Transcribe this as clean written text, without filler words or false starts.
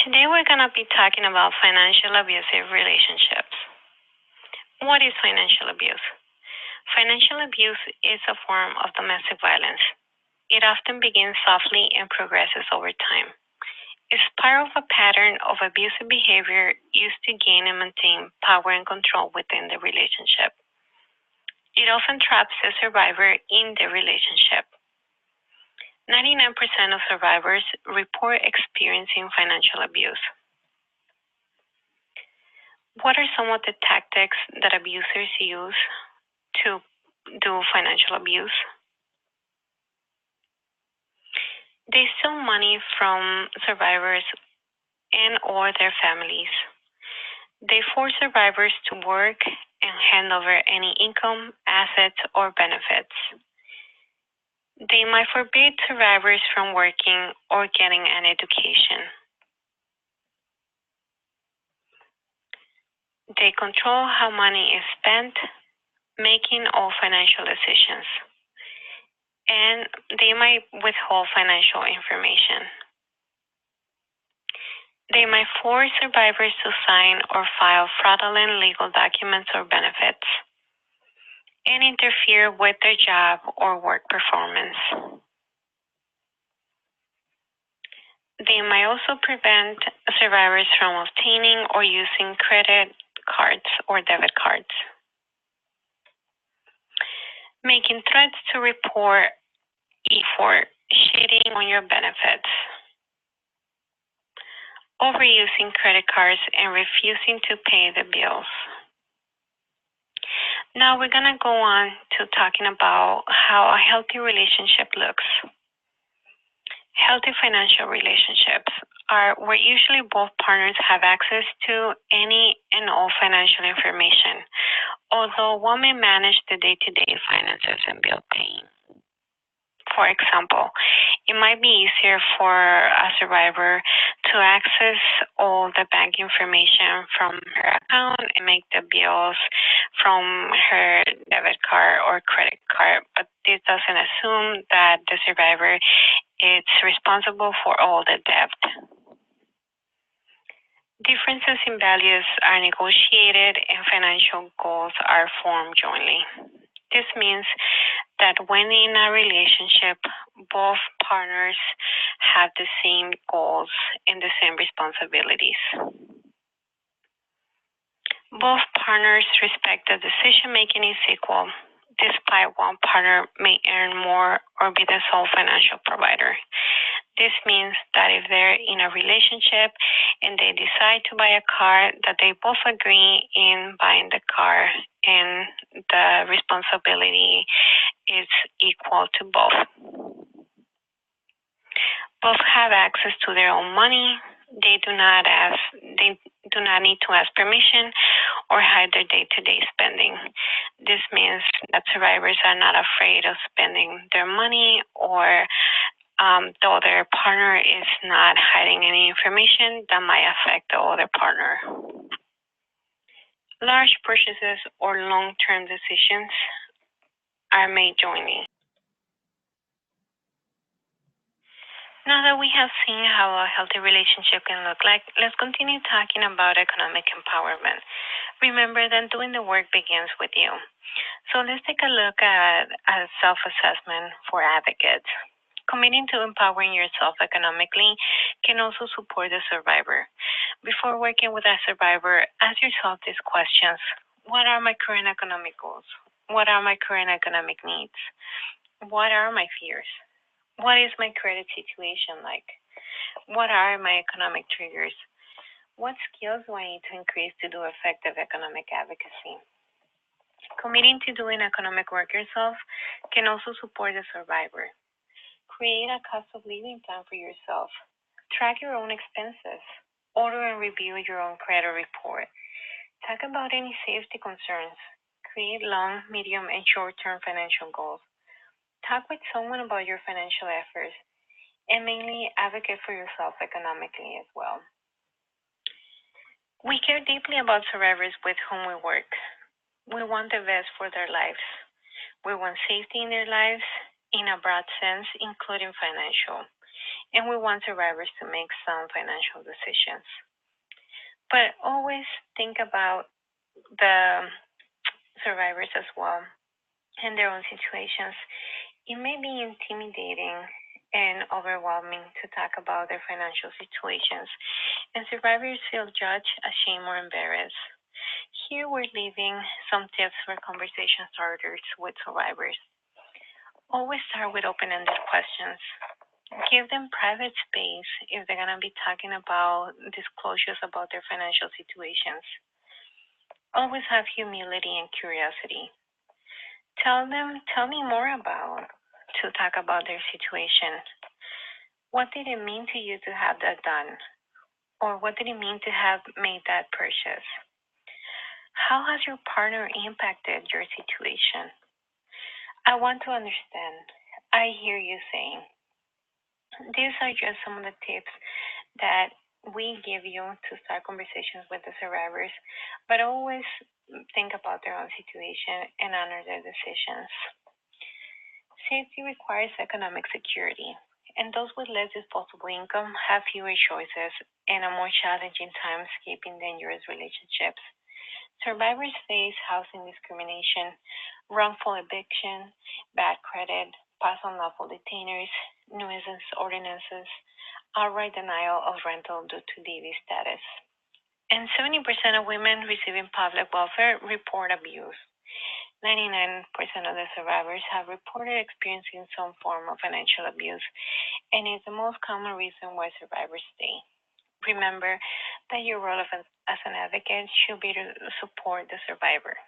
Today we're going to be talking about financial abusive relationships. What is financial abuse? Financial abuse is a form of domestic violence. It often begins softly and progresses over time. It's part of a pattern of abusive behavior used to gain and maintain power and control within the relationship. It often traps the survivor in the relationship. 99% of survivors report experiencing financial abuse. What are some of the tactics that abusers use to do financial abuse? They steal money from survivors and or their families. They force survivors to work and hand over any income, assets, or benefits. They might forbid survivors from working or getting an education. They control how money is spent, making all financial decisions. And they might withhold financial information. They might force survivors to sign or file fraudulent legal documents or benefits, and interfere with their job or work performance. They might also prevent survivors from obtaining or using credit cards or debit cards. Making threats to report for cheating on your benefits. Overusing credit cards and refusing to pay the bills. Now we're going to go on to talking about how a healthy relationship looks. Healthy financial relationships are where usually both partners have access to any and all financial information, although one may manage the day-to-day finances and bill paying. For example, it might be easier for a survivor to access all the bank information from her account and make the bills from her debit card or credit card, but this doesn't assume that the survivor is responsible for all the debt. Differences in values are negotiated and financial goals are formed jointly. This means that when in a relationship, both partners have the same goals and the same responsibilities. Both partners respect that decision-making is equal, despite one partner may earn more or be the sole financial provider. This means that if they're in a relationship and they decide to buy a car, that they both agree in buying the car and the responsibility is equal to both. Both have access to their own money. They do not need to ask permission or hide their day-to-day spending. This means that survivors are not afraid of spending their money, or the other partner is not hiding any information that might affect the other partner. Large purchases or long-term decisions are made jointly. Now that we have seen how a healthy relationship can look like, let's continue talking about economic empowerment. Remember that doing the work begins with you. So let's take a look at a self-assessment for advocates. Committing to empowering yourself economically can also support the survivor. Before working with a survivor, ask yourself these questions. What are my current economic goals? What are my current economic needs? What are my fears? What is my credit situation like? What are my economic triggers? What skills do I need to increase to do effective economic advocacy? Committing to doing economic work yourself can also support the survivor. Create a cost of living plan for yourself. Track your own expenses. Order and review your own credit report. Talk about any safety concerns. Create long, medium, and short-term financial goals. Talk with someone about your financial efforts, and mainly advocate for yourself economically as well. We care deeply about survivors with whom we work. We want the best for their lives. We want safety in their lives, in a broad sense, including financial. and we want survivors to make sound financial decisions. But always think about the survivors as well and their own situations. It may be intimidating and overwhelming to talk about their financial situations, and survivors feel judged, ashamed, or embarrassed. Here we're leaving some tips for conversation starters with survivors. Always start with open ended questions. Give them private space if they're going to be talking about disclosures about their financial situations. Always have humility and curiosity. Tell them, tell me more about to talk about their situation. What did it mean to you to have that done? Or what did it mean to have made that purchase? How has your partner impacted your situation? I want to understand. I hear you saying. These are just some of the tips that we give you to start conversations with the survivors, but always think about their own situation and honor their decisions. Safety requires economic security, and those with less disposable income have fewer choices and a more challenging time escaping dangerous relationships. Survivors face housing discrimination, wrongful eviction, bad credit, past unlawful detainers, nuisance ordinances, outright denial of rental due to DV status. And 70% of women receiving public welfare report abuse. 99% of the survivors have reported experiencing some form of financial abuse, and is the most common reason why survivors stay. Remember that your role as an advocate should be to support the survivor.